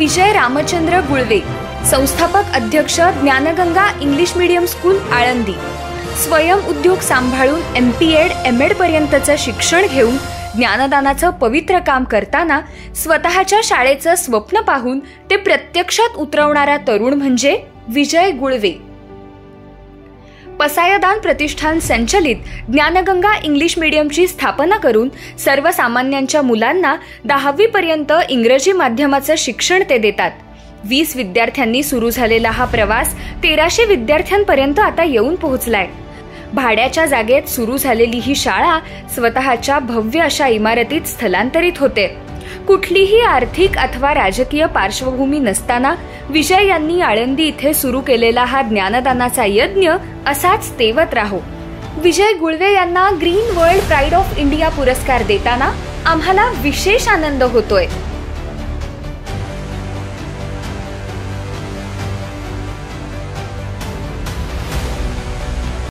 विजय रामचंद्र गुळवे, संस्थापक अध्यक्ष Dnyanganga English medium school Alandi, स्वयं उद्योग सांभाळून MPEd MAd पर्यंतचं शिक्षण घेऊन ज्ञानदानाचं पवित्र काम करताना स्वतःच्या शाळेचं स्वप्न पाहून ते प्रत्यक्षात उतरवणारा तरुण म्हणजे विजय गुळवे. पसायदान प्रतिष्ठान संचलित ज्ञानगंगा इंग्लिश मीडियमची स्थापना करून सर्वसामान्यांच्या मुलांना 10वी पर्यंत इंग्रजी माध्यमाचं शिक्षण ते देतात. 20 विद्यार्थ्यांनी सुरू झालेला हा प्रवास 1300 विद्यार्थ्यांपर्यंत आता येऊन पोहोचलाय. भाड्याच्या जागेत सुरू झालेली ही शाळा स्वतःच्या भव्य अशा इमारतीत स्थलांतरित होते. कुठलीही आर्थिक अथवा राजकीय पार्श्वभूमी नसताना विजय यांनी आळंदी इथे सुरू केलेला हा ज्ञानदानाचा यज्ञ असाच तेवत राहो. विजय गुळवे यांना green world pride of India पुरस्कार देताना आम्हाला विशेष आनंद होतोय.